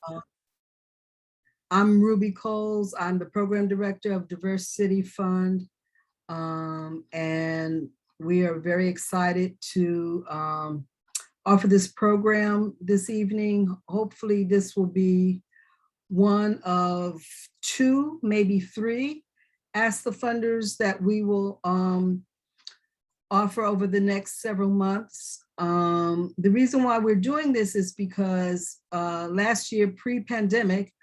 Uh, I'm Rubie Coles. I'm the program director of Diverse City Fund. And we are very excited to offer this program this evening. Hopefully this will be one of two, maybe three, Ask the Funders that we will offer over the next several months. The reason why we're doing this is because last year, pre-pandemic,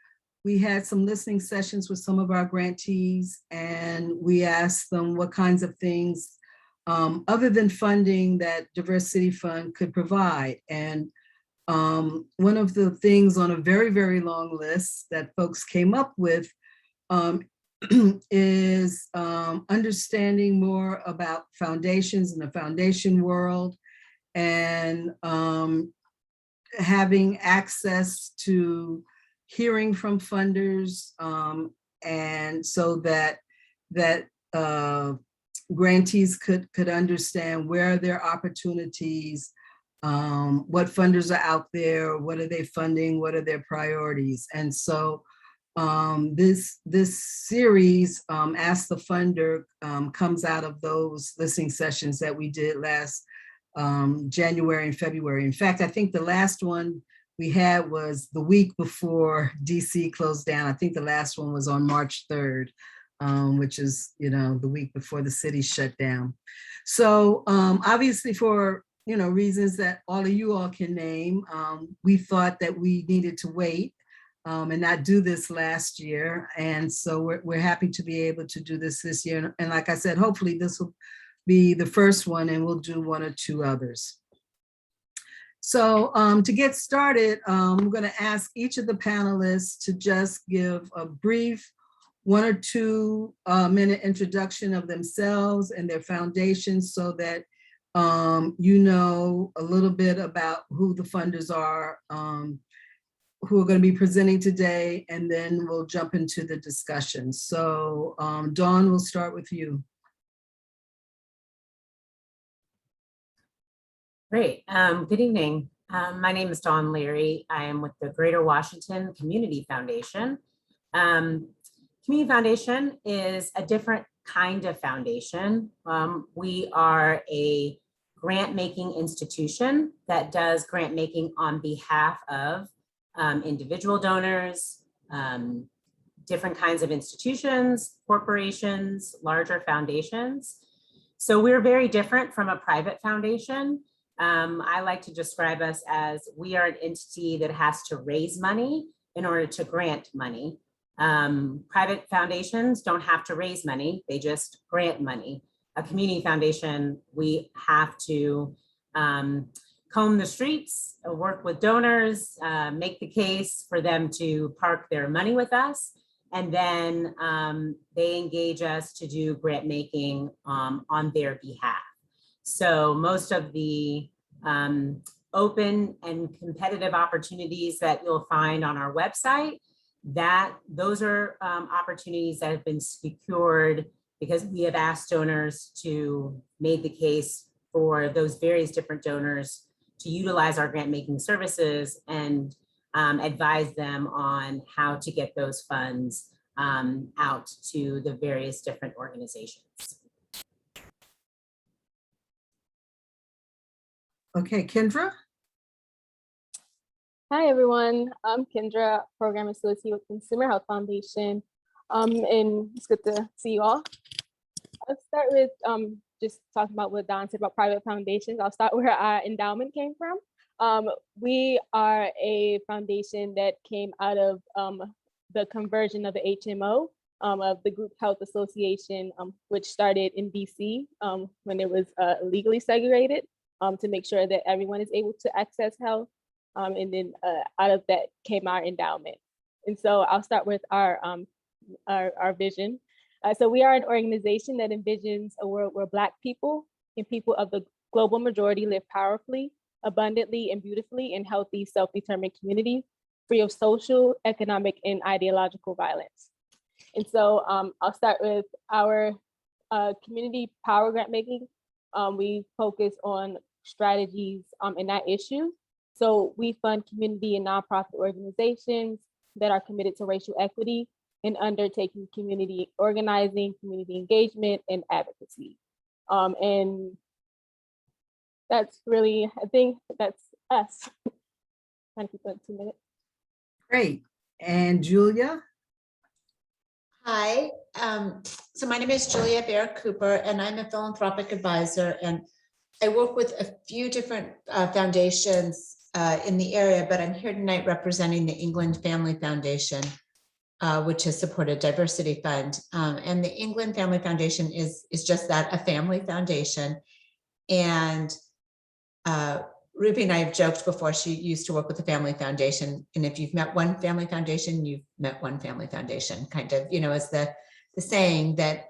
we had some listening sessions with some of our grantees, and we asked them what kinds of things other than funding that Diverse City Fund could provide. And one of the things on a very, very long list that folks came up with is understanding more about foundations in the foundation world, and having access to hearing from funders, and so that grantees could understand where are their opportunities, what funders are out there, what are they funding, what are their priorities. And so this series, Ask the Funder, comes out of those listening sessions that we did last January and February. In fact, I think the last one we had was the week before DC closed down. I think the last one was on March 3rd, which is, the week before the city shut down. So obviously for, reasons that all of you all can name, we thought that we needed to wait and not do this last year. And so we're happy to be able to do this year. And like I said, hopefully this will be the first one, and we'll do one or two others. So to get started, I'm going to ask each of the panelists to just give a brief 1 or 2 minute introduction of themselves and their foundations, so that you know a little bit about who the funders are who are going to be presenting today, and then we'll jump into the discussion. So Dawnn, we'll start with you. Great. Good evening. My name is Dawnn Leary. I am with the Greater Washington Community Foundation. Community Foundation is a different kind of foundation. We are a grant-making institution that does grant-making on behalf of individual donors, different kinds of institutions, corporations, larger foundations. So we're very different from a private foundation. I like to describe us as we are an entity that has to raise money in order to grant money. Private foundations don't have to raise money, they just grant money. A community foundation, we have to comb the streets, work with donors, make the case for them to park their money with us, and then they engage us to do grant making on their behalf. So most of the open and competitive opportunities that you'll find on our website, those are opportunities that have been secured because we have asked donors to make the case for those various different donors to utilize our grant making services and advise them on how to get those funds out to the various different organizations. Okay, Kendra. Hi, everyone. I'm Kendra, Program Associate with Consumer Health Foundation, and it's good to see you all. I'll start with just talking about what Dawnn said about private foundations. I'll start where our endowment came from. We are a foundation that came out of the conversion of the HMO of the Group Health Association, which started in DC when it was legally segregated to make sure that everyone is able to access health. And then out of that came our endowment. And so I'll start with our vision. So we are an organization that envisions a world where Black people and people of the global majority live powerfully, abundantly, and beautifully in healthy, self-determined communities, free of social, economic, and ideological violence. And so I'll start with our community power grant making. We focus on strategies and not issues. So we fund community and nonprofit organizations that are committed to racial equity and undertaking community organizing, community engagement, and advocacy. And that's really, I think that's us. Trying to keep it 2 minutes. Great. And Julia? Hi, so my name is Julia Baer-Cooper, and I'm a philanthropic advisor, and I work with a few different foundations in the area, but I'm here tonight representing the England Family Foundation, which has supported Diversity Fund. And the England Family Foundation is just that, a family foundation. And Rubie and I have joked before, she used to work with the Family Foundation. And if you've met one family foundation, you've met one family foundation, kind of, you know, as the saying that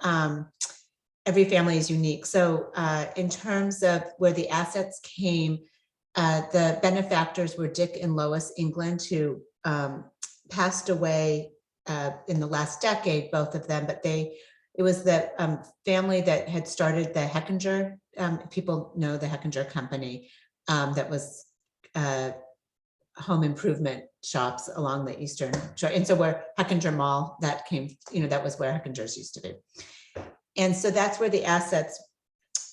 every family is unique. So in terms of where the assets came, the benefactors were Dick and Lois England, who passed away in the last decade, both of them, but it was the family that had started the Heckinger, people know the Heckinger company, that was home improvement shops along the Eastern Shore. And so where Heckinger Mall, that came, you know, that was where Heckingers used to be. And so that's where the assets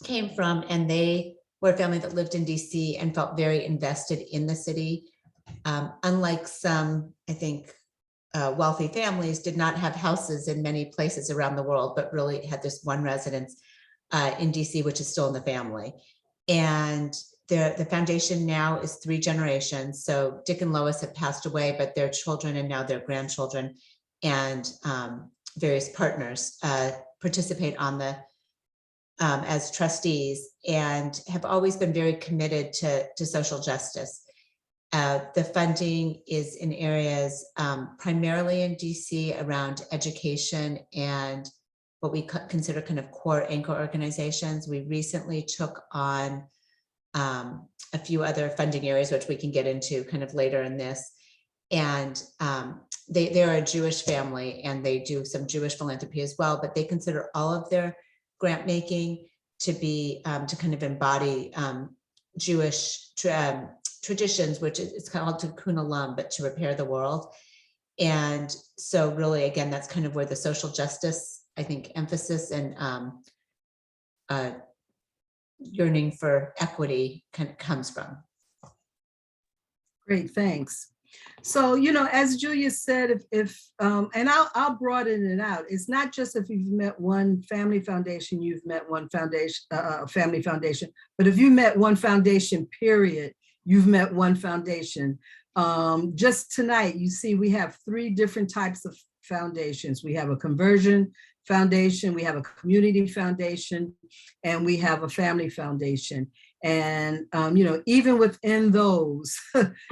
came from. And they were a family that lived in DC and felt very invested in the city. Unlike some, I think, wealthy families, did not have houses in many places around the world, but really had this one residence in DC, which is still in the family. And the foundation now is 3 generations. So Dick and Lois have passed away, but their children and now their grandchildren and various partners participate on the as trustees, and have always been very committed to social justice. The funding is in areas primarily in DC around education and what we consider kind of core anchor organizations. We recently took on a few other funding areas, which we can get into kind of later in this. And they're a Jewish family, and they do some Jewish philanthropy as well, but they consider all of their grant making to be to kind of embody Jewish traditions, which is called tikkun olam, but to repair the world. And so really, again, that's kind of where the social justice, I think, emphasis and yearning for equity comes from. Great, thanks. So, you know, as Julia said, if and I'll broaden it out. It's not just if you've met one family foundation, you've met one foundation, family foundation, but if you met one foundation, period, you've met one foundation. Just tonight, you see, we have 3 different types of foundations. We have a conversion foundation, we have a community foundation, and we have a family foundation. And, you know, even within those,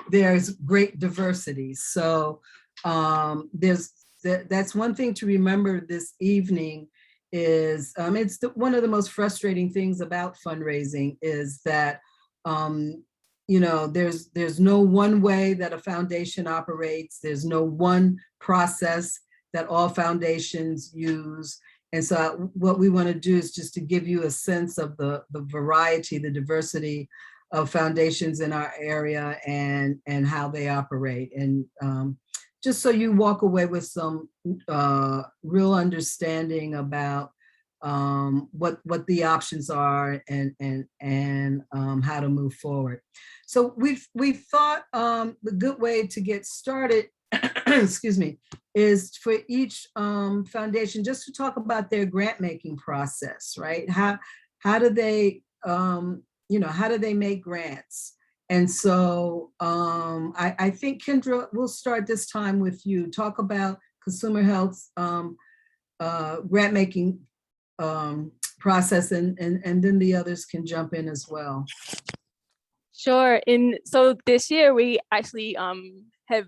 there's great diversity. So that's one thing to remember this evening is it's one of the most frustrating things about fundraising is that, you know, there's no one way that a foundation operates. There's no one process that all foundations use. And so what we want to do is just to give you a sense of the variety, the diversity of foundations in our area and how they operate. And just so you walk away with some real understanding about what the options are and how to move forward. So we thought the good way to get started excuse me, is for each foundation just to talk about their grant making process, right? How do they, you know, how do they make grants? And so I think, Kendra, we'll start this time with you. Talk about Consumer Health's grant making process, and then the others can jump in as well. Sure. And so this year we actually have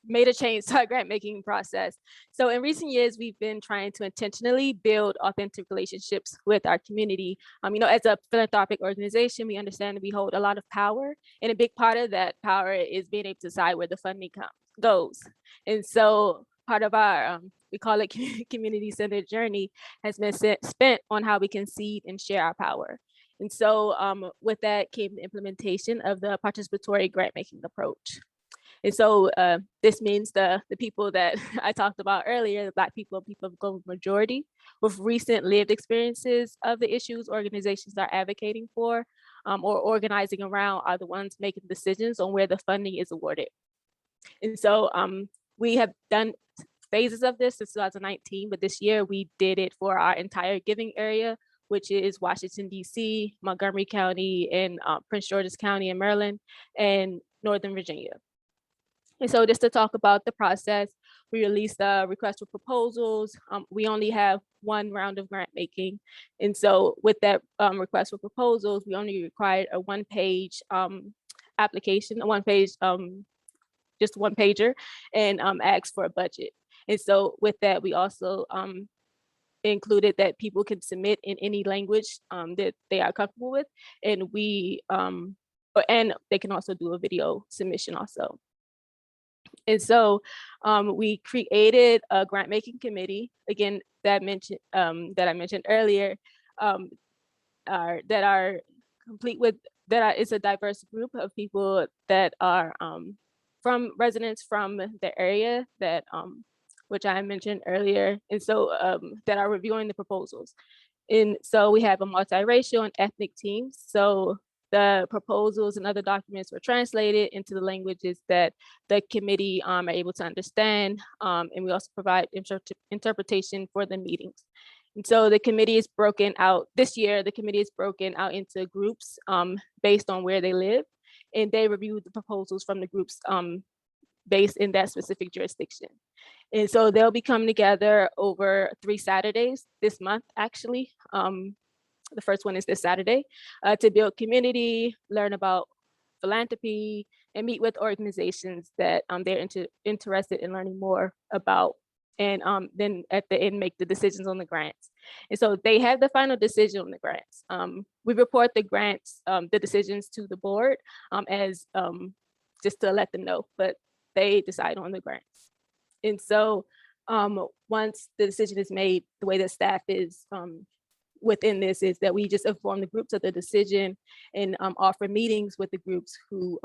made a change to our grant making process. So in recent years, we've been trying to intentionally build authentic relationships with our community. You know, as a philanthropic organization, we understand that we hold a lot of power, and a big part of that power is being able to decide where the funding goes. And so part of our, we call it community-centered journey, has been spent on how we can seed and share our power. And so with that came the implementation of the participatory grant making approach. And so this means the people that I talked about earlier, the Black people and people of global majority with recent lived experiences of the issues organizations are advocating for or organizing around are the ones making decisions on where the funding is awarded. And so we have done phases of this since 2019, but this year we did it for our entire giving area, which is Washington, D.C., Montgomery County, and Prince George's County in Maryland, and Northern Virginia. And so just to talk about the process, we released a request for proposals. We only have one round of grant making. And so with that request for proposals, we only required a one-page application, a one-page, just one pager, and asked for a budget. And so with that, we also included that people can submit in any language that they are comfortable with. And and they can also do a video submission also. And so we created a grant making committee, again, that I mentioned earlier, that are complete with, it's a diverse group of people that are from residents from the area that, which I mentioned earlier, and so that are reviewing the proposals. And so we have a multiracial and ethnic team. So the proposals and other documents were translated into the languages that the committee are able to understand. And we also provide interpretation for the meetings. And so the committee is broken out, this year, the committee is broken out into groups based on where they live. And they review the proposals from the groups based in that specific jurisdiction. And so they'll be coming together over 3 Saturdays this month, actually. The first one is this Saturday, to build community, learn about philanthropy, and meet with organizations that they're interested in learning more about. And then at the end, make the decisions on the grants. And so they have the final decision on the grants. We report the grants, the decisions to the board as just to let them know, but they decide on the grants. And so once the decision is made, the way that staff is within this is that we just inform the groups of the decision and offer meetings with the groups who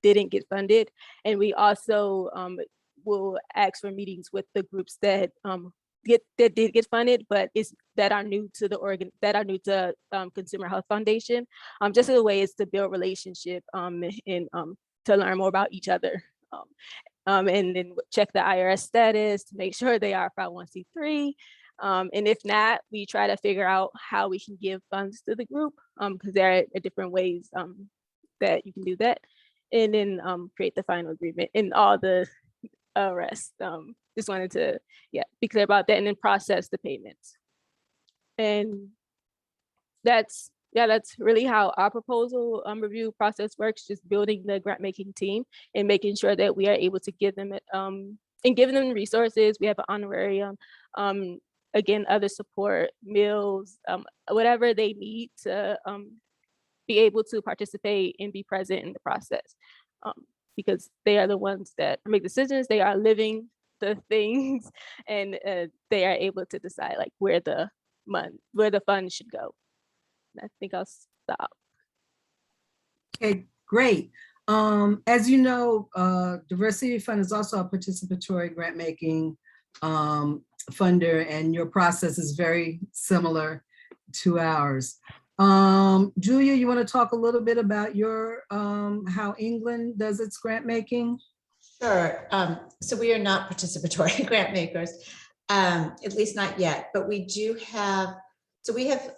didn't get funded. And we also will ask for meetings with the groups that did get funded, but that are new to the Consumer Health Foundation. Just as a way is to build relationship and to learn more about each other. And then check the IRS status to make sure they are 501c3. And if not, we try to figure out how we can give funds to the group because there are different ways that you can do that. And then create the final agreement and all the rest. Just wanted to be clear about that and then process the payments. And that's really how our proposal review process works, just building the grant making team and making sure that we are able to give them and giving them resources. We have an honorarium, again, other support, meals, whatever they need to be able to participate and be present in the process. Because they are the ones that make decisions, they are living the things, and they are able to decide like where the funds should go. I think I'll stop. Okay, great. As you know, Diversity Fund is also a participatory grant making funder, and your process is very similar to ours. Julia, you want to talk a little bit about your how England does its grant making? Sure. So we are not participatory grant makers, at least not yet, but we do have, so we have,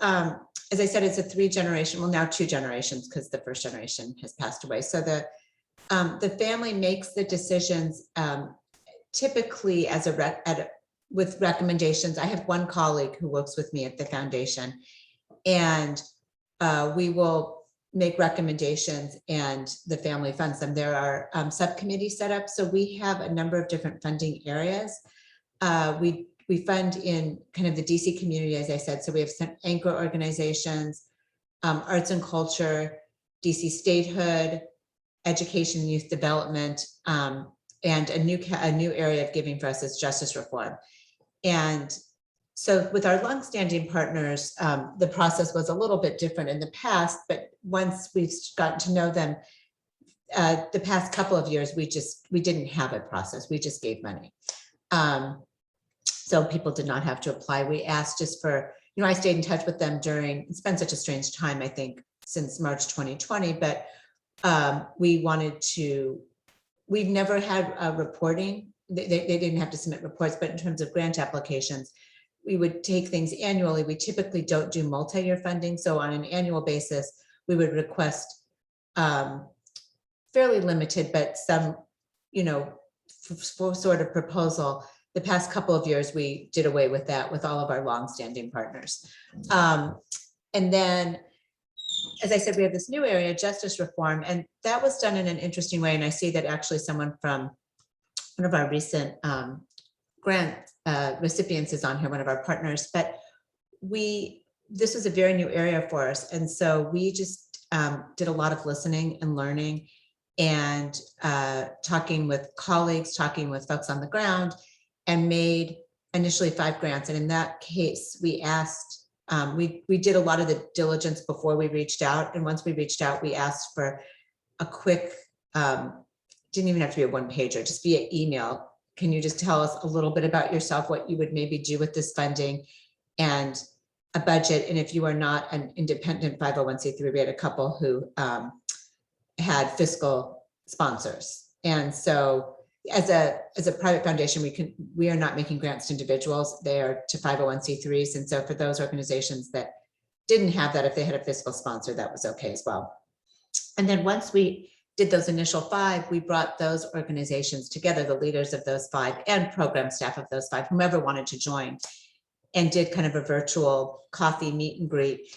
as I said, it's a 3-generation, well now 2 generations because the first generation has passed away. So the family makes the decisions typically as with recommendations. I have one colleague who works with me at the foundation, and we will make recommendations and the family funds them. There are subcommittees set up. So we have a number of different funding areas. We fund in kind of the DC community, as I said. So we have some anchor organizations, arts and culture, DC statehood, education and youth development, and a new area of giving for us is justice reform. And So with our longstanding partners, the process was a little bit different in the past, but once we've gotten to know them, the past couple of years, we didn't have a process. We just gave money. So people did not have to apply. We asked just for, I stayed in touch with them it's been such a strange time, I think, since March 2020, but we've never had a reporting. They didn't have to submit reports, but in terms of grant applications, we would take things annually. We typically don't do multi-year funding. So on an annual basis, we would request fairly limited, but some, sort of proposal. The past couple of years, we did away with that with all of our longstanding partners. And then, as I said, we have this new area, justice reform, and that was done in an interesting way. And I see that actually someone from one of our recent grant recipients is on here, one of our partners, but this was a very new area for us. And so we just did a lot of listening and learning and talking with colleagues, talking with folks on the ground, and made initially 5 grants. And in that case, we asked, we did a lot of the diligence before we reached out. And once we reached out, we asked for a quick, didn't even have to be a one-pager, just via email. Can you just tell us a little bit about yourself, what you would maybe do with this funding, and a budget? And if you are not an independent 501c3, we had a couple who had fiscal sponsors. And so as a private foundation, we are not making grants to individuals, they are to 501c3s. And so for those organizations that didn't have that, if they had a fiscal sponsor, that was okay as well. And then once we did those initial 5, we brought those organizations together, the leaders of those 5 and program staff of those 5, whomever wanted to join, and did kind of a virtual coffee meet and greet.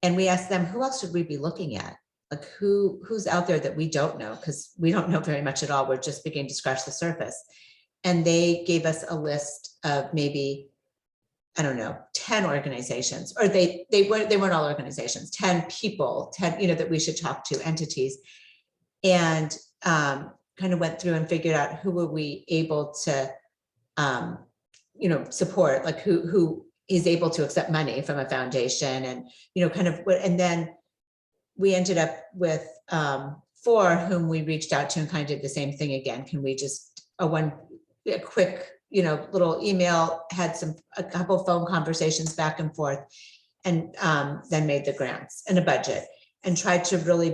And we asked them, who else should we be looking at? Like who's out there that we don't know? Because we don't know very much at all. We're just beginning to scratch the surface. And they gave us a list of maybe, I don't know, 10 organizations, or they weren't all organizations, 10 people, 10, that we should talk to, entities. And kind of went through and figured out who were we able to, support, like who is able to accept money from a foundation, and, and then we ended up with 4 whom we reached out to and kind of did the same thing again. Can we just, a quick, little email, had a couple phone conversations back and forth, and then made the grants and a budget, and tried to really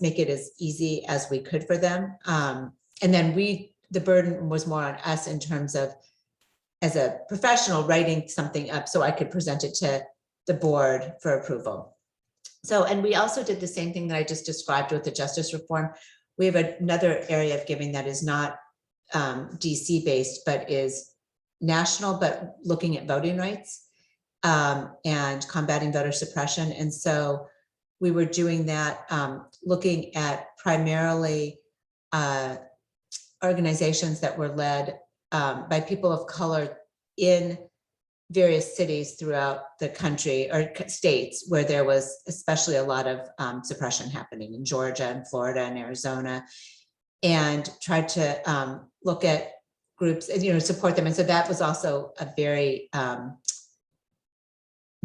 make it as easy as we could for them. And then the burden was more on us in terms of, as a professional, writing something up so I could present it to the board for approval. So, and we also did the same thing that I just described with the justice reform. We have another area of giving that is not DC based, but is national, but looking at voting rights and combating voter suppression. And so we were doing that, looking at primarily organizations that were led by people of color in various cities throughout the country, or states where there was especially a lot of suppression happening, in Georgia and Florida and Arizona, and tried to look at groups and, support them. And so that was also a very, the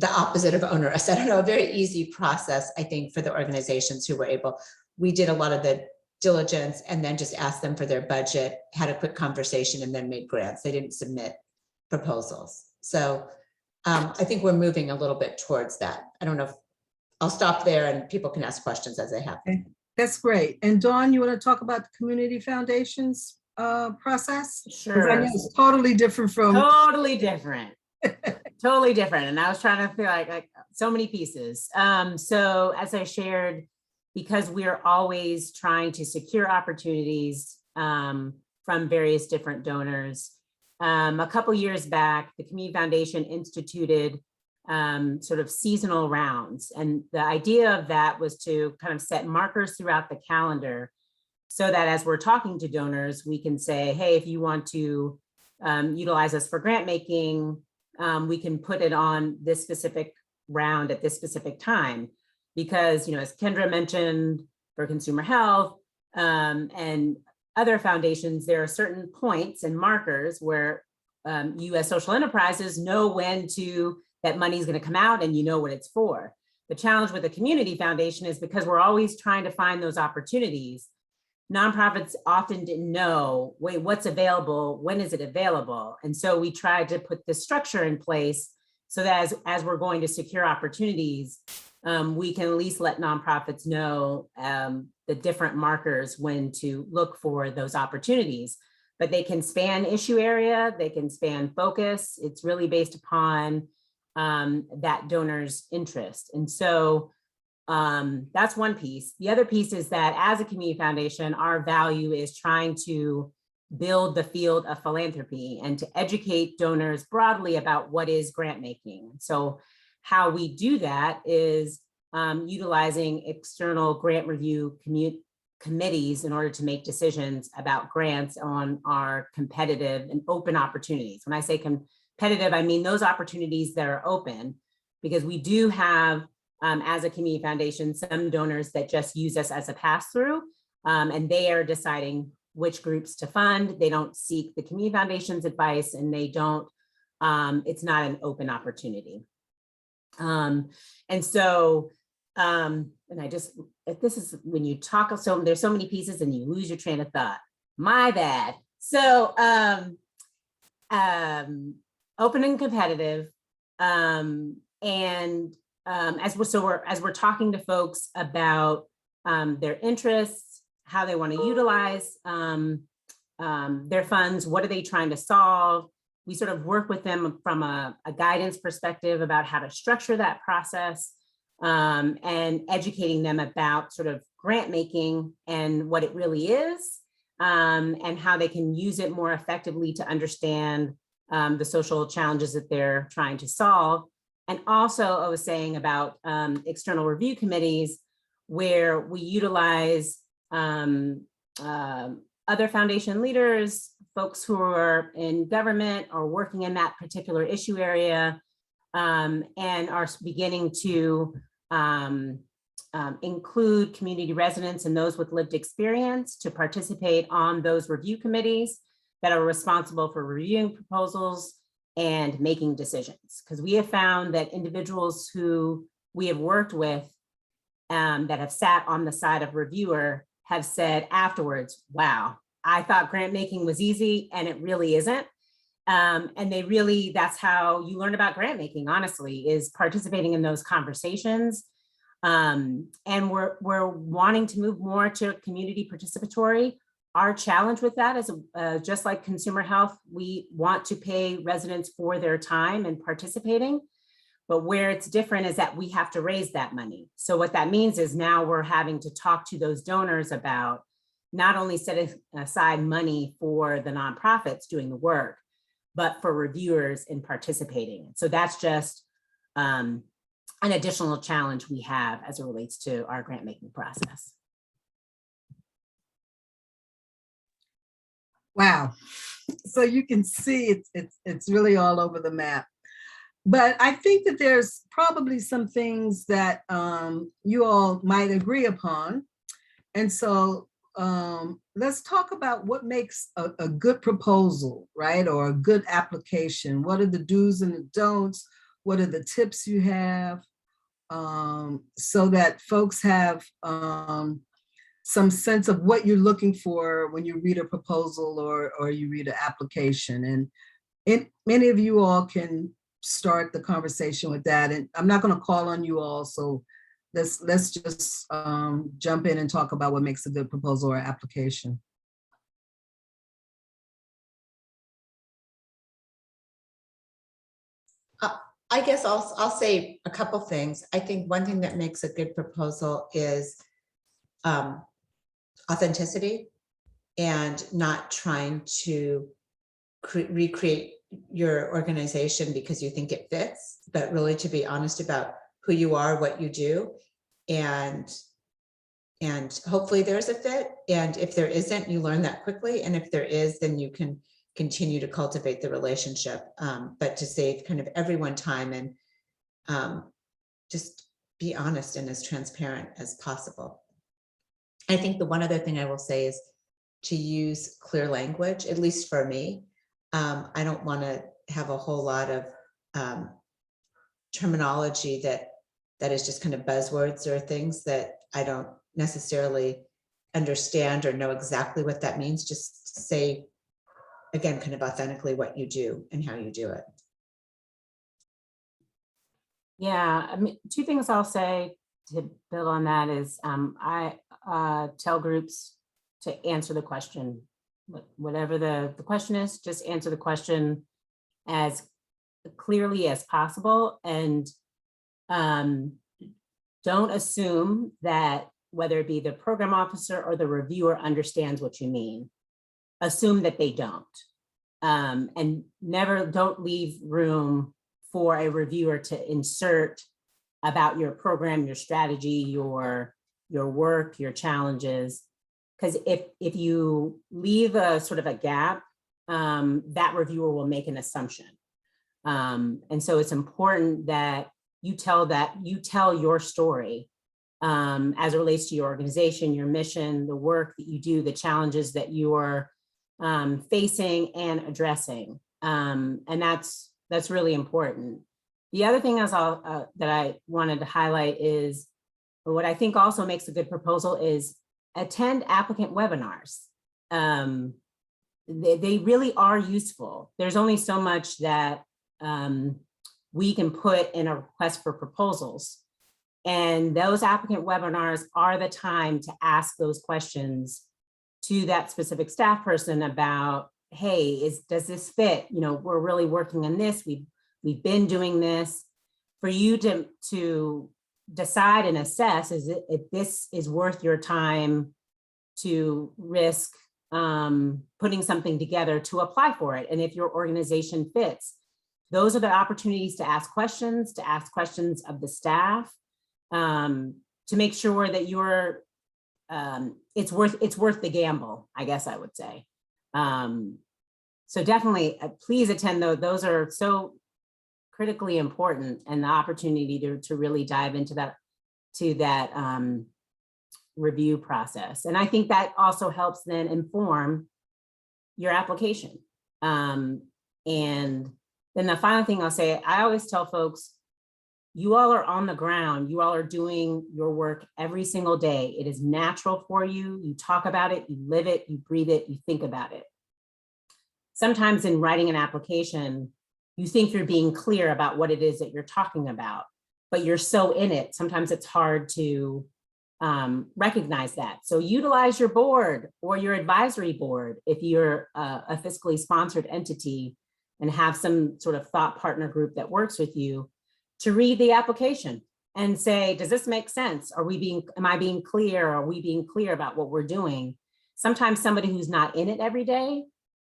opposite of onerous, I don't know, a very easy process, I think, for the organizations who were able. We did a lot of the diligence and then just asked them for their budget, had a quick conversation, and then made grants. They didn't submit proposals. So I think we're moving a little bit towards that. I don't know if I'll stop there and people can ask questions as they have. Okay. That's great. And Dawnn, you want to talk about the Community Foundation's process? Sure. I know it's totally different from. Totally different. Totally different. And I was trying to feel like so many pieces. So as I shared, because we're always trying to secure opportunities from various different donors, a couple years back, the Community Foundation instituted sort of seasonal rounds. And the idea of that was to kind of set markers throughout the calendar so that as we're talking to donors, we can say, hey, if you want to utilize us for grant making, we can put it on this specific round at this specific time. Because, as Kendra mentioned, for consumer health and other foundations, there are certain points and markers where you as social enterprises know when that money is going to come out and you know what it's for. The challenge with the community foundation is because we're always trying to find those opportunities. Nonprofits often didn't know, wait, what's available? When is it available? And so we tried to put this structure in place so that as we're going to secure opportunities, we can at least let nonprofits know the different markers when to look for those opportunities. But they can span issue area, they can span focus. It's really based upon that donor's interest. And so that's one piece. The other piece is that as a community foundation, our value is trying to build the field of philanthropy and to educate donors broadly about what is grant making. So how we do that is utilizing external grant review committees in order to make decisions about grants on our competitive and open opportunities. When I say competitive, I mean those opportunities that are open, because we do have, as a community foundation, some donors that just use us as a pass-through, and they are deciding which groups to fund. They don't seek the community foundation's advice, and they don't, it's not an open opportunity. And so, and I just, this is when you talk, so there's so many pieces and you lose your train of thought. My bad. So, open and competitive, and as we're talking to folks about their interests, how they want to utilize their funds, what are they trying to solve? We sort of work with them from a guidance perspective about how to structure that process, and educating them about sort of grant making and what it really is, and how they can use it more effectively to understand the social challenges that they're trying to solve. And also, I was saying about external review committees, where we utilize other foundation leaders, folks who are in government or working in that particular issue area, and are beginning to include community residents and those with lived experience to participate on those review committees that are responsible for reviewing proposals and making decisions. Because we have found that individuals who we have worked with that have sat on the side of reviewer have said afterwards, wow, I thought grant making was easy and it really isn't. And they really, that's how you learn about grant making, honestly, is participating in those conversations. And we're wanting to move more to community participatory. Our challenge with that is just like consumer health, we want to pay residents for their time and participating, but where it's different is that we have to raise that money. So what that means is now we're having to talk to those donors about not only setting aside money for the nonprofits doing the work, but for reviewers in participating. So that's just an additional challenge we have as it relates to our grant making process. Wow. So you can see it's really all over the map. But I think that there's probably some things that you all might agree upon. And so let's talk about what makes a good proposal, right? Or a good application. What are the do's and the don'ts? What are the tips you have? So that folks have some sense of what you're looking for when you read a proposal or you read an application. And many of you all can start the conversation with that. And I'm not going to call on you all, so let's just jump in and talk about what makes a good proposal or application. I guess I'll say a couple things. I think one thing that makes a good proposal is authenticity and not trying to recreate your organization because you think it fits, but really to be honest about who you are, what you do, and hopefully there's a fit. And if there isn't, you learn that quickly. And if there is, then you can continue to cultivate the relationship, but to save kind of everyone time and just be honest and as transparent as possible. I think the one other thing I will say is to use clear language, at least for me. I don't want to have a whole lot of terminology that is just kind of buzzwords or things that I don't necessarily understand or know exactly what that means. Just say, again, kind of authentically what you do and how you do it. Yeah, I mean, two things I'll say to build on that is I tell groups to answer the question, whatever the question is, just answer the question as clearly as possible, and don't assume that whether it be the program officer or the reviewer understands what you mean. Assume that they don't, and don't leave room for a reviewer to insert about your program, your strategy, your work, your challenges. Because if you leave a sort of a gap, that reviewer will make an assumption. And so it's important that you tell your story as it relates to your organization, your mission, the work that you do, the challenges that you are facing and addressing. And that's really important. The other thing that I wanted to highlight is what I think also makes a good proposal is attend applicant webinars. They really are useful. There's only so much that we can put in a request for proposals. And those applicant webinars are the time to ask those questions to that specific staff person about, hey, does this fit? You know, we're really working on this. We've been doing this. For you to decide and assess if this is worth your time to risk putting something together to apply for it. And if your organization fits, those are the opportunities to ask questions of the staff, to make sure that you're it's worth the gamble, I guess I would say. So definitely please attend those. Those are so critically important, and the opportunity to really dive into that review process. And I think that also helps then inform your application. And then the final thing I'll say, I always tell folks, you all are on the ground. You all are doing your work every single day. It is natural for you. You talk about it, you live it, you breathe it, you think about it. Sometimes in writing an application, you think you're being clear about what it is that you're talking about, but you're so in it. Sometimes it's hard to recognize that. So utilize your board or your advisory board if you're a fiscally sponsored entity and have some sort of thought partner group that works with you to read the application and say, does this make sense? Am I being clear? Are we being clear about what we're doing? Sometimes somebody who's not in it every day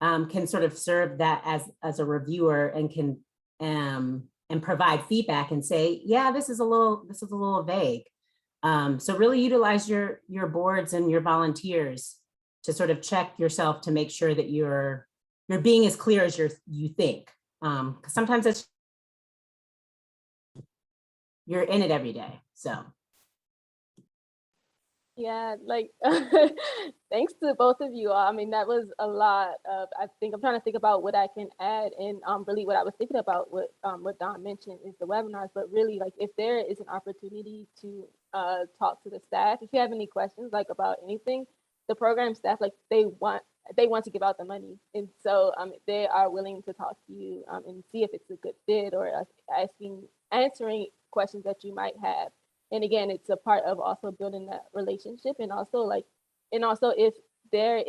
can sort of serve that as a reviewer and can and provide feedback and say, yeah, this is a little vague. So really utilize your boards and your volunteers to sort of check yourself to make sure that you're being as clear as you think. Because sometimes you're in it every day. So. Yeah, like thanks to both of you. I mean, that was a lot of, I think I'm trying to think about what I can add. And really what I was thinking about what Dawnn mentioned is the webinars, but really like if there is an opportunity to talk to the staff, if you have any questions like about anything, the program staff, like they want to give out the money. And so they are willing to talk to you and see if it's a good fit or answering questions that you might have. And again, it's a part of also building that relationship, and also if there's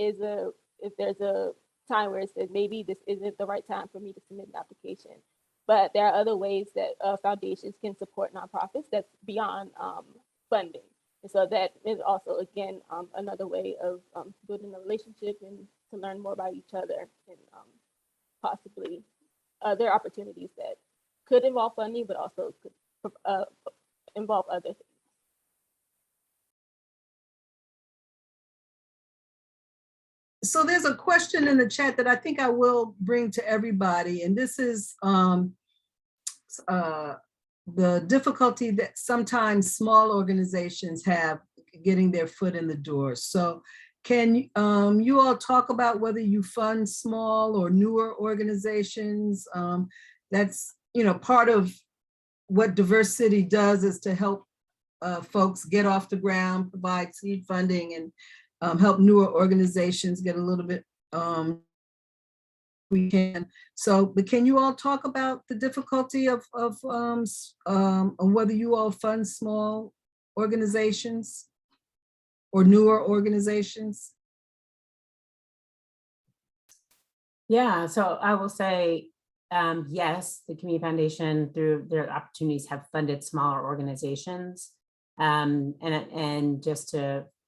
a time where it says maybe this isn't the right time for me to submit an application, but there are other ways that foundations can support nonprofits that's beyond funding. And so that is also, again, another way of building a relationship and to learn more about each other, and possibly other opportunities that could involve funding, but also could involve other things. So there's a question in the chat that I think I will bring to everybody, and this is the difficulty that sometimes small organizations have getting their foot in the door. So can you all talk about whether you fund small or newer organizations? That's, part of what Diverse City does is to help folks get off the ground, provide seed funding, and help newer organizations get a little bit we can. So, but can you all talk about the difficulty of whether you all fund small organizations or newer organizations? Yeah, so I will say, yes, the Community Foundation through their opportunities have funded smaller organizations. And just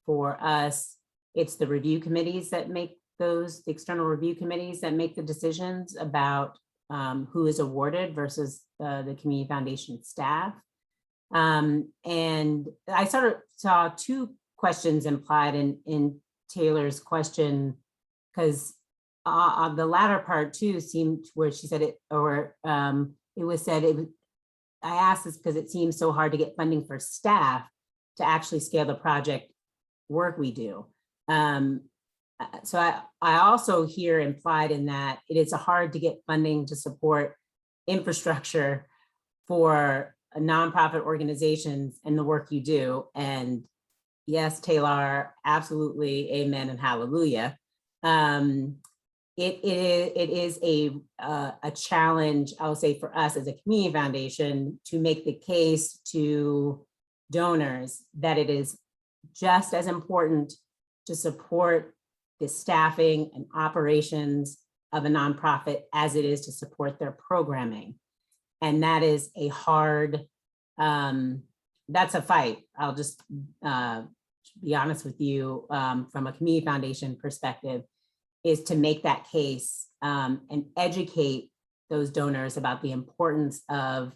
for us, it's the review committees that make the external review committees that make the decisions about who is awarded versus the Community Foundation staff. And I sort of saw two questions implied in Taylor's question, because the latter part too seemed where she said it, or it was said, I asked this because it seems so hard to get funding for staff to actually scale the project work we do. So I also hear implied in that it is hard to get funding to support infrastructure for nonprofit organizations and the work you do. And yes, Taylor, absolutely, amen and hallelujah. It is a challenge, I would say, for us as a community foundation to make the case to donors that it is just as important to support the staffing and operations of a nonprofit as it is to support their programming. And that is a hard, that's a fight. I'll just be honest with you, from a community foundation perspective, is to make that case and educate those donors about the importance of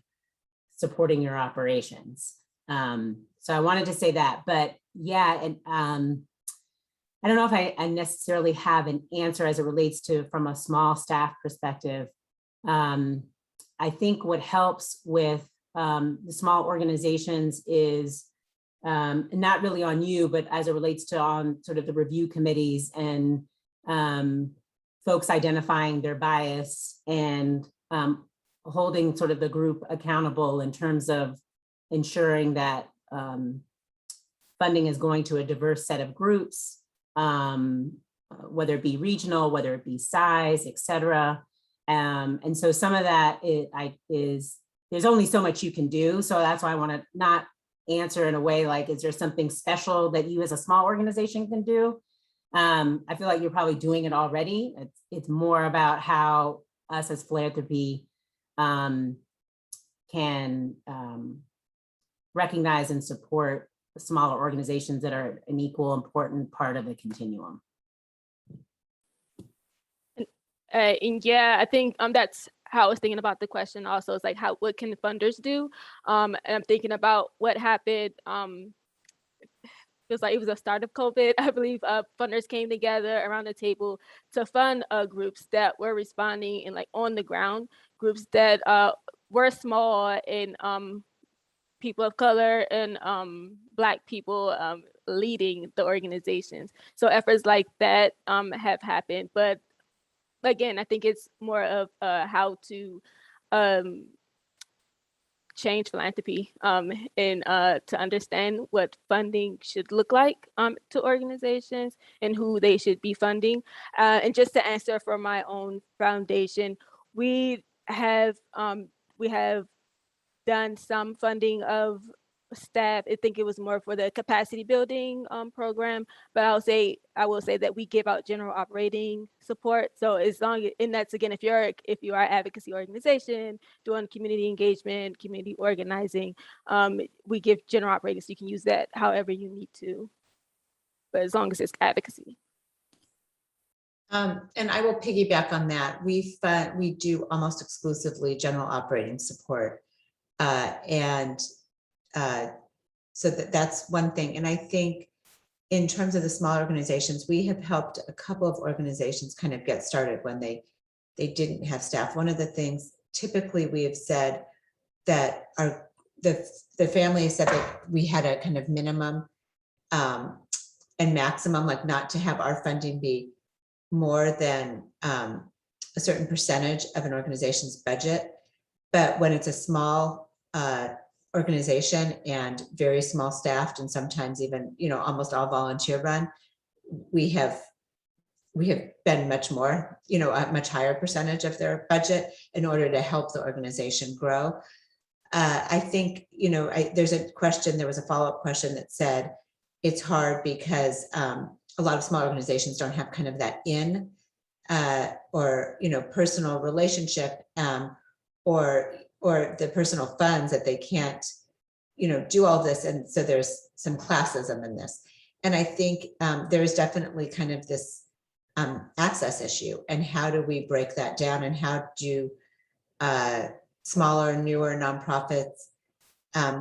supporting your operations. So I wanted to say that, but yeah, and I don't know if I necessarily have an answer as it relates to from a small staff perspective. I think what helps with the small organizations is not really on you, but as it relates to on sort of the review committees and folks identifying their bias and holding sort of the group accountable in terms of ensuring that funding is going to a diverse set of groups, whether it be regional, whether it be size, et cetera. And so some of that is there's only so much you can do. So that's why I want to not answer in a way like, is there something special that you as a small organization can do? I feel like you're probably doing it already. It's more about how us as philanthropy can recognize and support smaller organizations that are an equal important part of the continuum. And yeah, I think that's how I was thinking about the question also. It's like, what can funders do? And I'm thinking about what happened. It was like, it was the start of COVID. I believe funders came together around the table to fund groups that were responding and like on the ground, groups that were small and people of color and Black people leading the organizations. So efforts like that have happened. But again, I think it's more of how to change philanthropy and to understand what funding should look like to organizations and who they should be funding. And just to answer for my own foundation, we have done some funding of staff. I think it was more for the capacity building program, but I will say that we give out general operating support. So as long as, and that's again, if you are an advocacy organization doing community engagement, community organizing, we give general operating, so you can use that however you need to, but as long as it's advocacy. And I will piggyback on that. We do almost exclusively general operating support. So that's one thing. And I think in terms of the small organizations, we have helped a couple of organizations kind of get started when they didn't have staff. One of the things typically we have said that the family has said that we had a kind of minimum and maximum, like not to have our funding be more than a certain percentage of an organization's budget. But when it's a small organization and very small staffed, and sometimes even, you know, almost all volunteer run, we have been much more, you know, a much higher percentage of their budget in order to help the organization grow. I think, you know, there was a follow-up question that said, it's hard because a lot of small organizations don't have kind of that or, you know, personal relationship or the personal funds that they can't, you know, do all this. And so there's some classism in this. And I think there is definitely kind of this access issue, and how do we break that down, and how do smaller, newer nonprofits,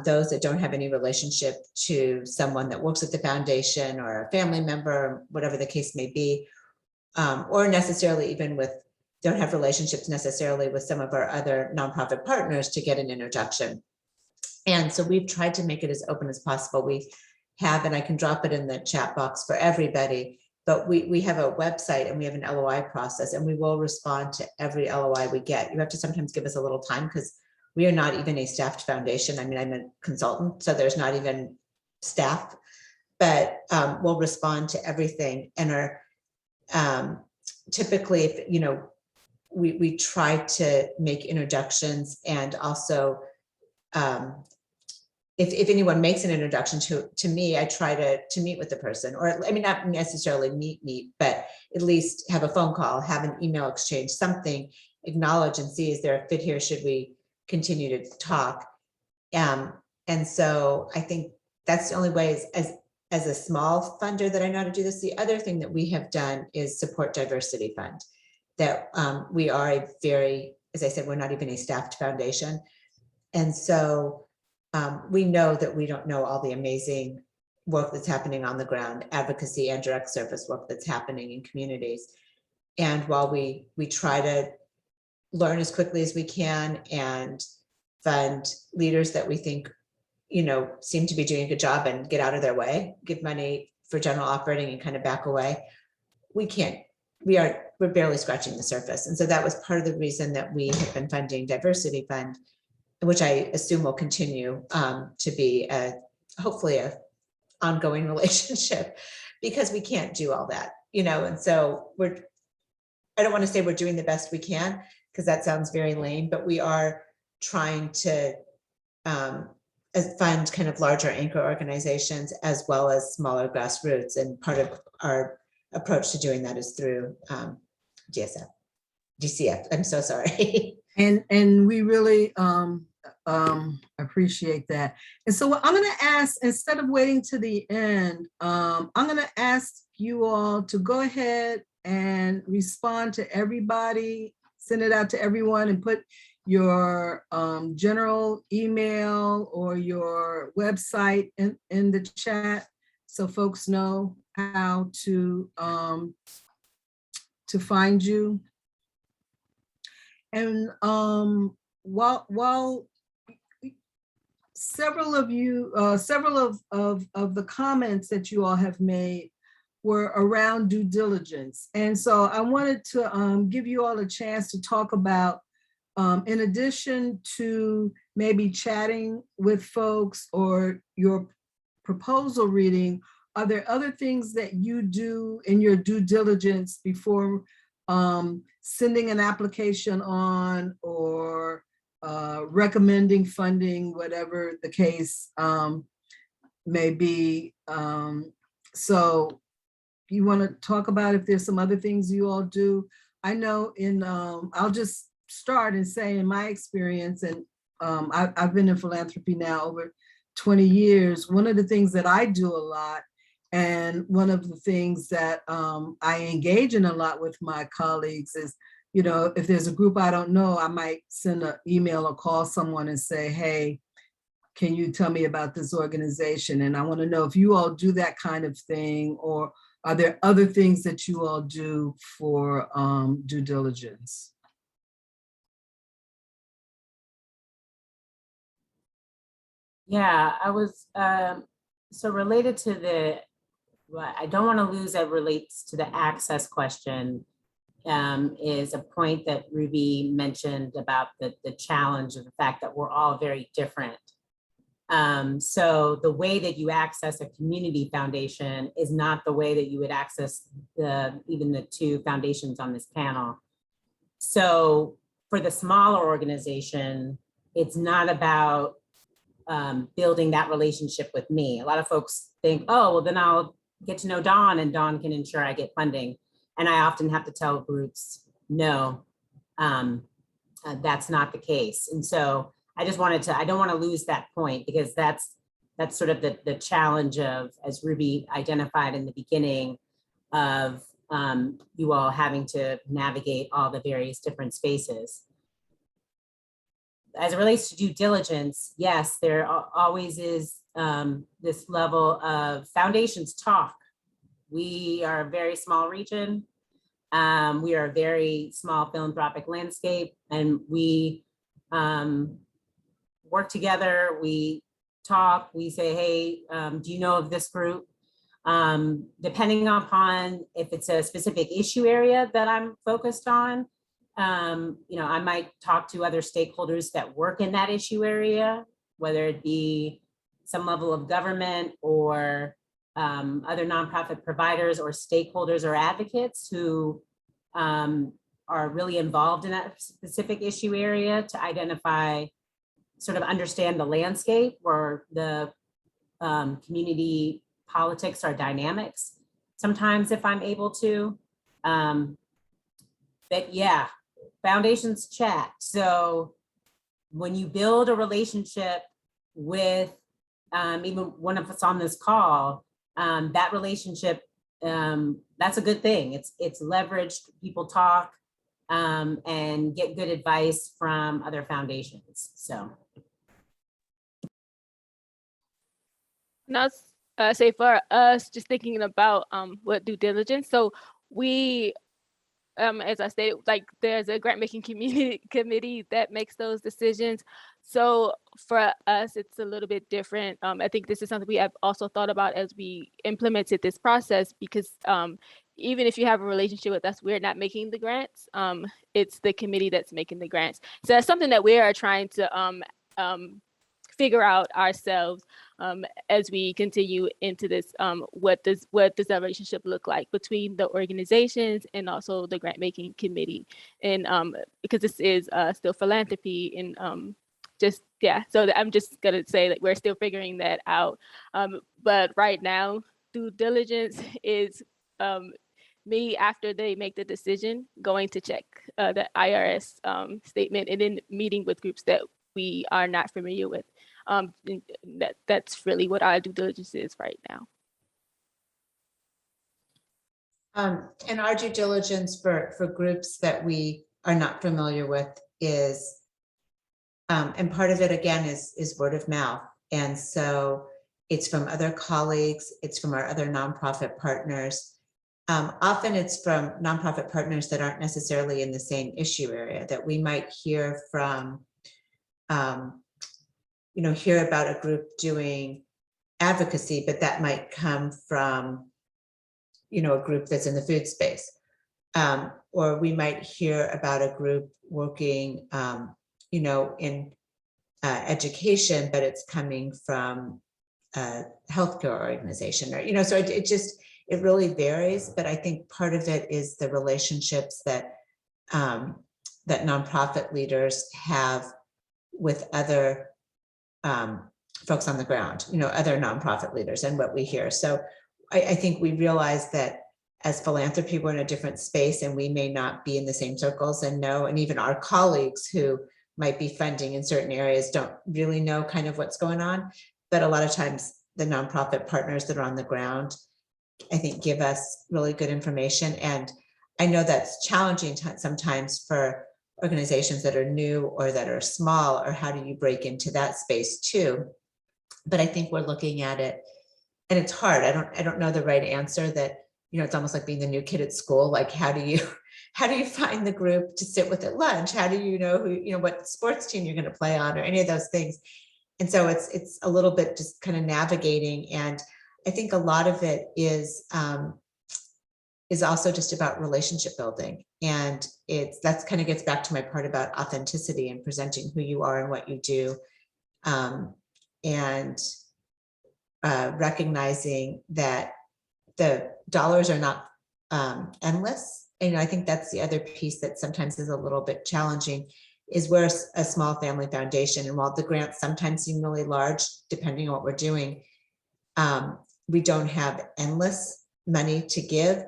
those that don't have any relationship to someone that works at the foundation or a family member, whatever the case may be, or necessarily even don't have relationships necessarily with some of our other nonprofit partners, to get an introduction. And so we've tried to make it as open as possible. We have, and I can drop it in the chat box for everybody, but we have a website and we have an LOI process, and we will respond to every LOI we get. You have to sometimes give us a little time because we are not even a staffed foundation. I mean, I'm a consultant, so there's not even staff, but we'll respond to everything. And are typically, if, you know, we try to make introductions, and also if anyone makes an introduction to me, I try to meet with the person, or I mean, not necessarily meet, but at least have a phone call, have an email exchange, something, acknowledge and see, is there a fit here? Should we continue to talk? And so I think that's the only way, as a small funder, that I know how to do this. The other thing that we have done is support diversity fund, that we are a very, as I said, we're not even a staffed foundation. And so we know that we don't know all the amazing work that's happening on the ground, advocacy and direct service work that's happening in communities. And while we try to learn as quickly as we can and fund leaders that we think, you know, seem to be doing a good job and get out of their way, give money for general operating and kind of back away, we're barely scratching the surface. And so that was part of the reason that we have been funding Diversity Fund, which I assume will continue to be hopefully a ongoing relationship, because we can't do all that, you know. And so I don't want to say we're doing the best we can, because that sounds very lame, but we are trying to fund kind of larger anchor organizations as well as smaller grassroots. And part of our approach to doing that is through DCF. I'm so sorry. And we really appreciate that. And so I'm going to ask, instead of waiting to the end, I'm going to ask you all to go ahead and respond to everybody, send it out to everyone, and put your general email or your website in the chat, so folks know how to find you. And while several of the comments that you all have made were around due diligence, and so I wanted to give you all a chance to talk about, in addition to maybe chatting with folks or your proposal reading, are there other things that you do in your due diligence before sending an application on, or recommending funding, whatever the case may be? So you want to talk about if there's some other things you all do? I know I'll just start and say, in my experience, and I've been in philanthropy now over 20 years, one of the things that I do a lot, and one of the things that I engage in a lot with my colleagues is, you know, if there's a group I don't know, I might send an email or call someone and say, hey, can you tell me about this organization? And I want to know if you all do that kind of thing, or are there other things that you all do for due diligence? Yeah, I was, so related to the what I don't want to lose that relates to the access question, is a point that Rubie mentioned about the challenge of the fact that we're all very different. So the way that you access a community foundation is not the way that you would access even the two foundations on this panel. So for the smaller organization, it's not about building that relationship with me. A lot of folks think, oh, well, then I'll get to know Dawnn and Dawnn can ensure I get funding. And I often have to tell groups, no, that's not the case. And so I just wanted to, I don't want to lose that point, because that's sort of the challenge of, as Rubie identified in the beginning, of you all having to navigate all the various different spaces. As it relates to due diligence, yes, there always is this level of foundations talk. We are a very small region. We are a very small philanthropic landscape, and we work together. We talk, we say, hey, do you know of this group? Depending upon if it's a specific issue area that I'm focused on, I might talk to other stakeholders that work in that issue area, whether it be some level of government or other nonprofit providers or stakeholders or advocates who are really involved in that specific issue area, to identify, sort of understand the landscape or the community politics or dynamics. Sometimes if I'm able to, but yeah, foundations chat. So when you build a relationship with even one of us on this call, that relationship, that's a good thing. It's leveraged, people talk and get good advice from other foundations, so. And I'll say for us, just thinking about what due diligence. So we, as I stated, like there's a grant making committee that makes those decisions. So for us, it's a little bit different. I think this is something we have also thought about as we implemented this process, because even if you have a relationship with us, we're not making the grants. It's the committee that's making the grants. So that's something that we are trying to figure out ourselves as we continue into this. What does that relationship look like between the organizations and also the grant making committee? And because this is still philanthropy, and so I'm just gonna say that we're still figuring that out. But right now, due diligence is me, after they make the decision, going to check the IRS statement, and then meeting with groups that we are not familiar with. That's really what our due diligence is right now. And our due diligence for groups that we are not familiar with is, and part of it again is word of mouth. And so it's from other colleagues, it's from our other nonprofit partners. Often it's from nonprofit partners that aren't necessarily in the same issue area, that we might hear from, hear about a group doing advocacy, but that might come from, a group that's in the food space. Or we might hear about a group working, in education, but it's coming from a healthcare organization, or, so it really varies. But I think part of it is the relationships that that nonprofit leaders have with other folks on the ground, other nonprofit leaders, and what we hear. So I think we realize that as philanthropy, we're in a different space, and we may not be in the same circles and even our colleagues who might be funding in certain areas don't really know kind of what's going on. But a lot of times the nonprofit partners that are on the ground, I think, give us really good information. And I know that's challenging sometimes for organizations that are new or that are small, or how do you break into that space too? But I think we're looking at it, and it's hard. I don't know the right answer. That, it's almost like being the new kid at school. Like, how do you find the group to sit with at lunch? How do you know who, what sports team you're going to play on, or any of those things? And so it's a little bit just kind of navigating. And I think a lot of it is also just about relationship building. And that's kind of gets back to my part about authenticity and presenting who you are and what you do. And recognizing that the dollars are not endless. And I think that's the other piece that sometimes is a little bit challenging, is we're a small family foundation. And while the grants sometimes seem really large, depending on what we're doing, we don't have endless money to give.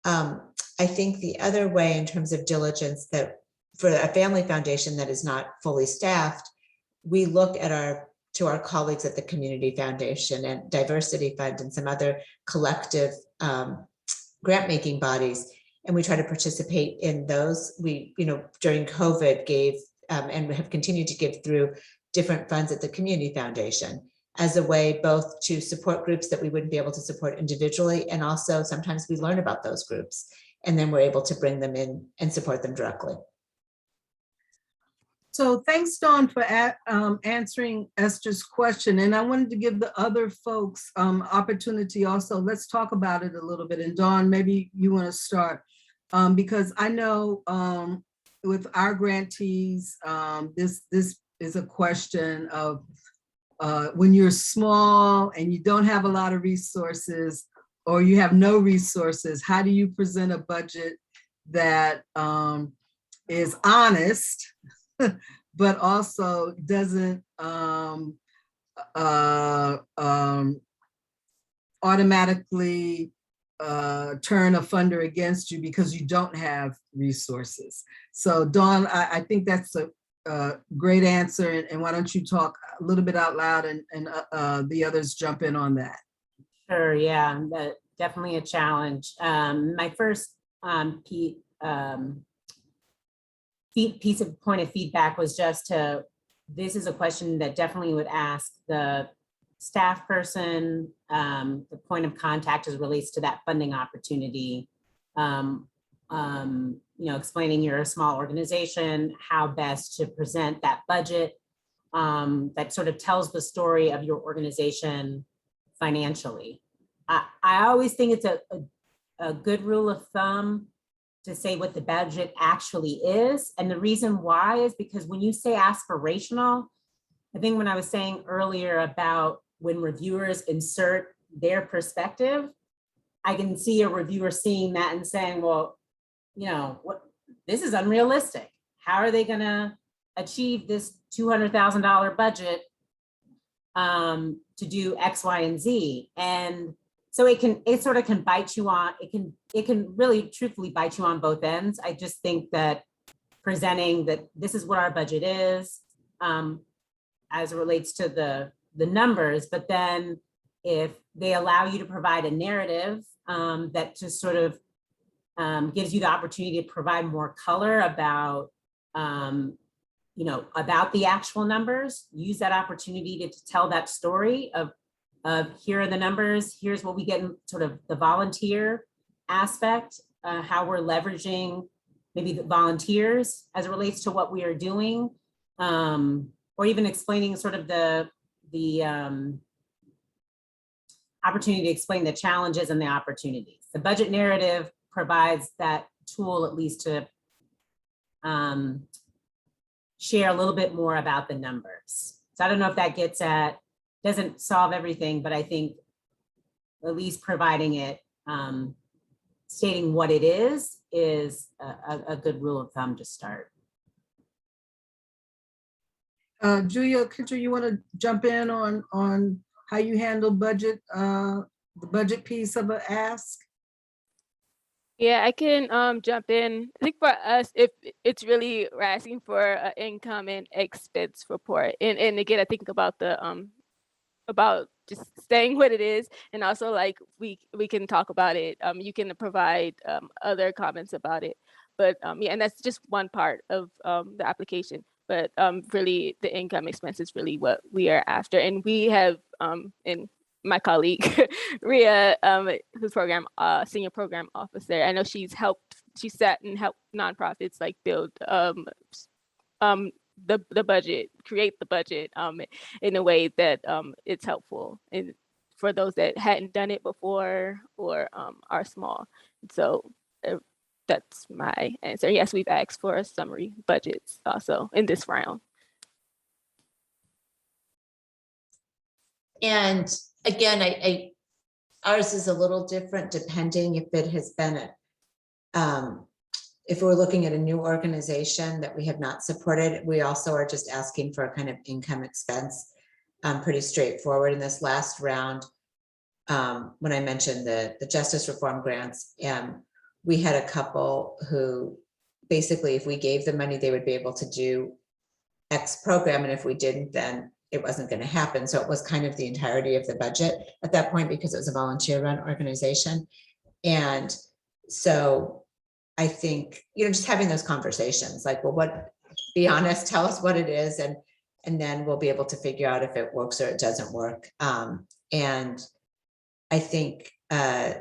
I think the other way in terms of diligence, that for a family foundation that is not fully staffed, we look at to our colleagues at the Community Foundation and Diversity Fund and some other collective grant making bodies, and we try to participate in those. We, during COVID gave and have continued to give through different funds at the Community Foundation as a way both to support groups that we wouldn't be able to support individually, and also sometimes we learn about those groups and then we're able to bring them in and support them directly. So thanks, Dawn, for answering Esther's question. And I wanted to give the other folks opportunity also. Let's talk about it a little bit. And Dawn, maybe you want to start, because I know with our grantees, this is a question of when you're small and you don't have a lot of resources, or you have no resources, how do you present a budget that is honest, but also doesn't automatically turn a funder against you because you don't have resources? So Dawn, I think that's a great answer. And why don't you talk a little bit out loud, and the others jump in on that. Sure, yeah, definitely a challenge. My first piece of point of feedback was just this is a question that definitely would ask the staff person, the point of contact as it relates to that funding opportunity. Explaining you're a small organization, how best to present that budget that sort of tells the story of your organization financially. I always think it's a good rule of thumb to say what the budget actually is. And the reason why is because when you say aspirational, I think when I was saying earlier about when reviewers insert their perspective, I can see a reviewer seeing that and saying, well, this is unrealistic. How are they going to achieve this $200,000 budget to do X, Y, and Z? And so it sort of can bite you on, it can really truthfully bite you on both ends. I just think that presenting that this is what our budget is as it relates to the numbers, but then if they allow you to provide a narrative that just sort of gives you the opportunity to provide more color about about the actual numbers, use that opportunity to tell that story of here are the numbers, here's what we get in sort of the volunteer aspect, how we're leveraging maybe the volunteers as it relates to what we are doing, or even explaining sort of the opportunity to explain the challenges and the opportunities. The budget narrative provides that tool at least to share a little bit more about the numbers. So I don't know if that doesn't solve everything, but I think at least providing it, stating what it is a good rule of thumb to start. Julia, Kendra, you want to jump in on how you handle budget, the budget piece of an ask? Yeah, I can jump in. I think for us, if it's really we're asking for an income and expense report, and again, I think about about just saying what it is, and also like we can talk about it. You can provide other comments about it, but yeah, and that's just one part of the application. But really, the income expense is really what we are after, and we have in my colleague Ria, who's senior program officer. I know she sat and helped nonprofits like build the budget, create the budget in a way that it's helpful and for those that hadn't done it before or are small. So that's my answer. Yes, we've asked for a summary budgets also in this round. And again, ours is a little different depending if it has been, if we're looking at a new organization that we have not supported, we also are just asking for a kind of income expense, pretty straightforward. In this last round, when I mentioned the justice reform grants, we had a couple who basically, if we gave the money, they would be able to do X program. And if we didn't, then it wasn't going to happen. So it was kind of the entirety of the budget at that point because it was a volunteer run organization. And so I think, just having those conversations like, well, be honest, tell us what it is. And then we'll be able to figure out if it works or it doesn't work. And I think I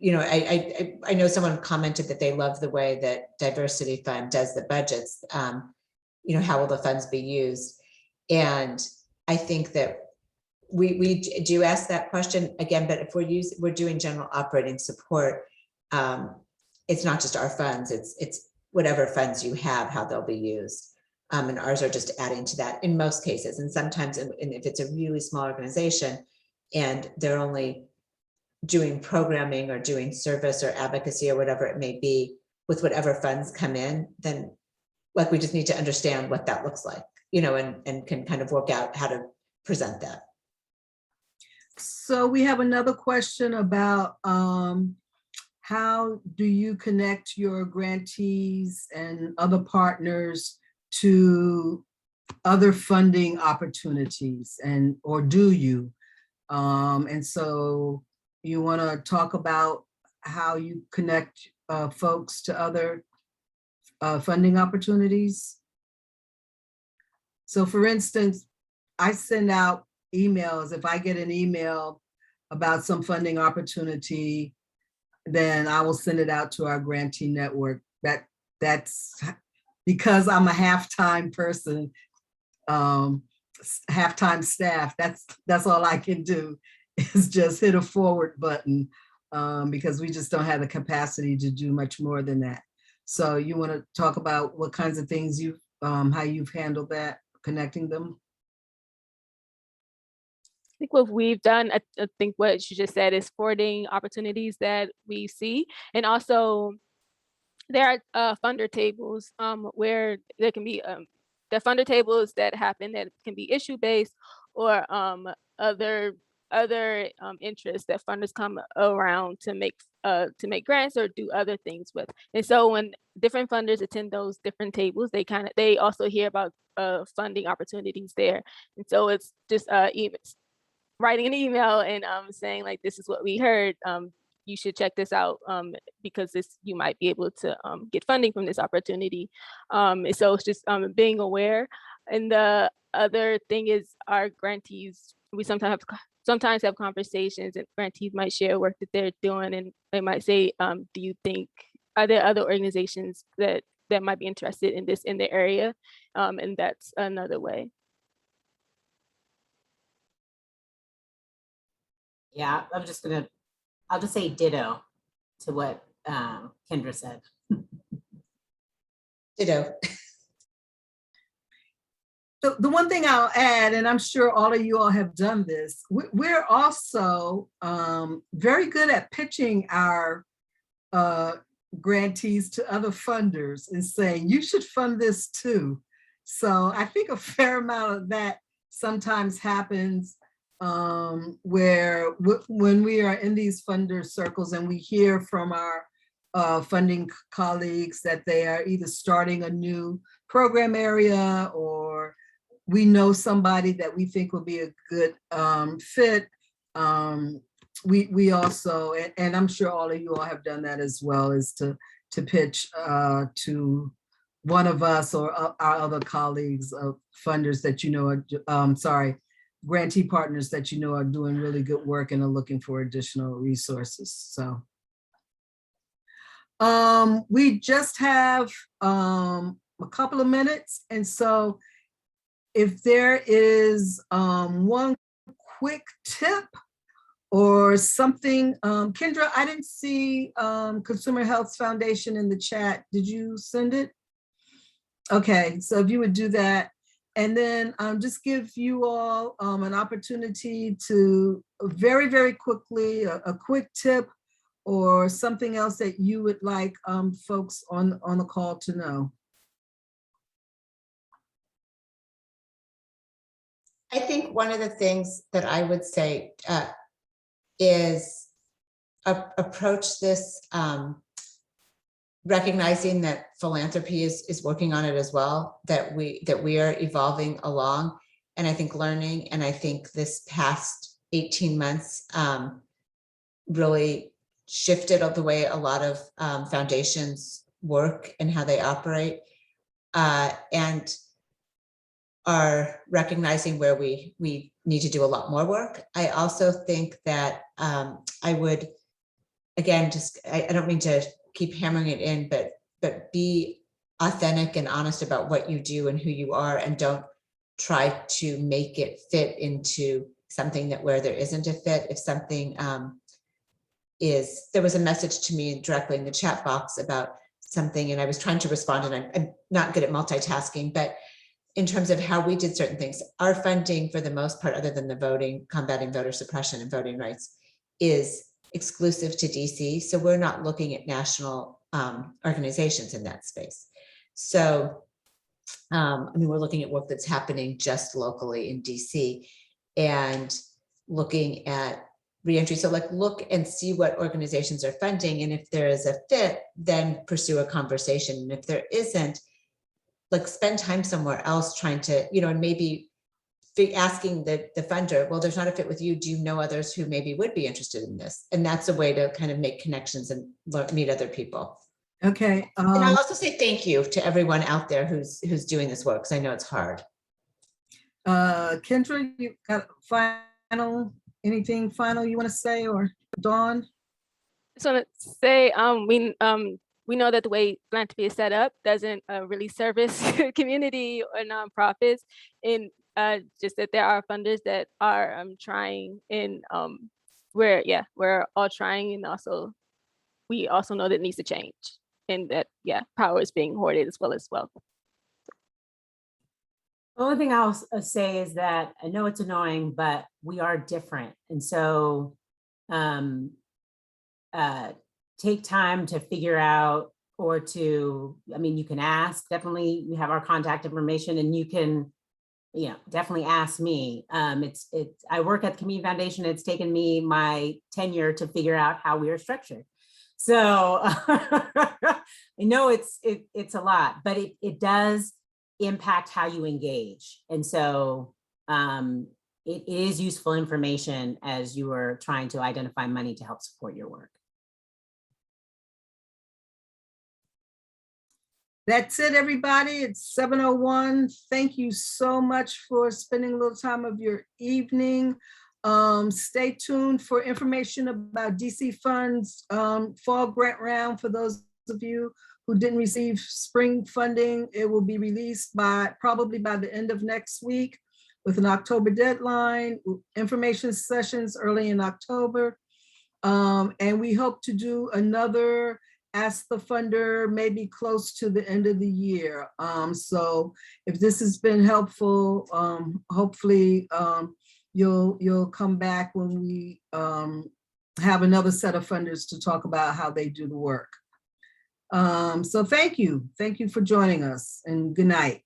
know someone commented that they love the way that Diversity Fund does the budgets. How will the funds be used? And I think that we do ask that question again, but if we're doing general operating support, it's not just our funds, it's whatever funds you have, how they'll be used. And ours are just adding to that in most cases. And sometimes, and if it's a really small organization and they're only doing programming or doing service or advocacy or whatever it may be with whatever funds come in, then like we just need to understand what that looks like, and can kind of work out how to present that. So we have another question about how do you connect your grantees and other partners to other funding opportunities, or do you? And so you want to talk about how you connect folks to other funding opportunities. So for instance, I send out emails. If I get an email about some funding opportunity, then I will send it out to our grantee network. That's because I'm a half-time person, half-time staff. That's all I can do is just hit a forward button because we just don't have the capacity to do much more than that. So you want to talk about what kinds of things how you've handled that, connecting them? I think what we've done, I think what you just said is forwarding opportunities that we see. And also there are funder tables where there can be the funder tables that happen that can be issue-based or other interests that funders come around to make grants or do other things with. And so when different funders attend those different tables, they also hear about funding opportunities there. And so it's just writing an email and saying like, this is what we heard. You should check this out because you might be able to get funding from this opportunity. So it's just being aware. And the other thing is our grantees, we sometimes have conversations and grantees might share work that they're doing and they might say, do you think, are there other organizations that might be interested in this in the area? And that's another way. Yeah, I'll just say ditto to what Kendra said. Ditto. The one thing I'll add, and I'm sure all of you all have done this, we're also very good at pitching our grantees to other funders and saying, you should fund this too. So I think a fair amount of that sometimes happens where when we are in these funder circles and we hear from our funding colleagues that they are either starting a new program area or we know somebody that we think will be a good fit. We also, and I'm sure all of you all have done that as well, is to pitch to one of us or our other colleagues of funders that you know are, grantee partners that you know are doing really good work and are looking for additional resources. So we just have a couple of minutes. And so if there is one quick tip or something? Kendra, I didn't see Consumer Health Foundation in the chat. Did you send it? Okay, so if you would do that, and then just give you all an opportunity to very, very quickly, a quick tip or something else that you would like folks on the call to know. I think one of the things that I would say is approach this recognizing that philanthropy is working on it as well, that we are evolving along, and I think learning, and I think this past 18 months really shifted the way a lot of foundations work and how they operate, and are recognizing where we need to do a lot more work. I also think that I would, again, just I don't mean to keep hammering it in, but be authentic and honest about what you do and who you are, and don't try to make it fit into something that where there isn't a fit. If something there was a message to me directly in the chat box about something, and I was trying to respond, and I'm not good at multitasking, but in terms of how we did certain things, our funding for the most part, other than the voting, combating voter suppression and voting rights, is exclusive to DC. So we're not looking at national organizations in that space. So, I mean, we're looking at work that's happening just locally in DC and looking at reentry. So like look and see what organizations are funding. And if there is a fit, then pursue a conversation. And if there isn't, like spend time somewhere else trying to, and maybe asking the funder, well, there's not a fit with you. Do you know others who maybe would be interested in this? And that's a way to kind of make connections and meet other people. Okay. And I'll also say thank you to everyone out there who's doing this work, because I know it's hard. Kendra, you got anything final you want to say, or Dawn? Just want to say, we know that the way philanthropy is set up doesn't really service community or nonprofits, and just that there are funders that are trying, and we're all trying, and also we also know that it needs to change, and that power is being hoarded as well. The only thing I'll say is that I know it's annoying, but we are different, and so take time to figure out, or to, you can ask, definitely we have our contact information, and you can, definitely ask me. I work at the Community Foundation. It's taken me my tenure to figure out how we are structured. So I know it's a lot, but it does impact how you engage. And so it is useful information as you are trying to identify money to help support your work. That's it, everybody. It's 7:01. Thank you so much for spending a little time of your evening. Stay tuned for information about DC Fund's fall grant round. For those of you who didn't receive spring funding, it will be released probably by the end of next week with an October deadline, information sessions early in October. And we hope to do another Ask the Funder maybe close to the end of the year. So if this has been helpful, hopefully you'll come back when we have another set of funders to talk about how they do the work. So thank you for joining us, and good night.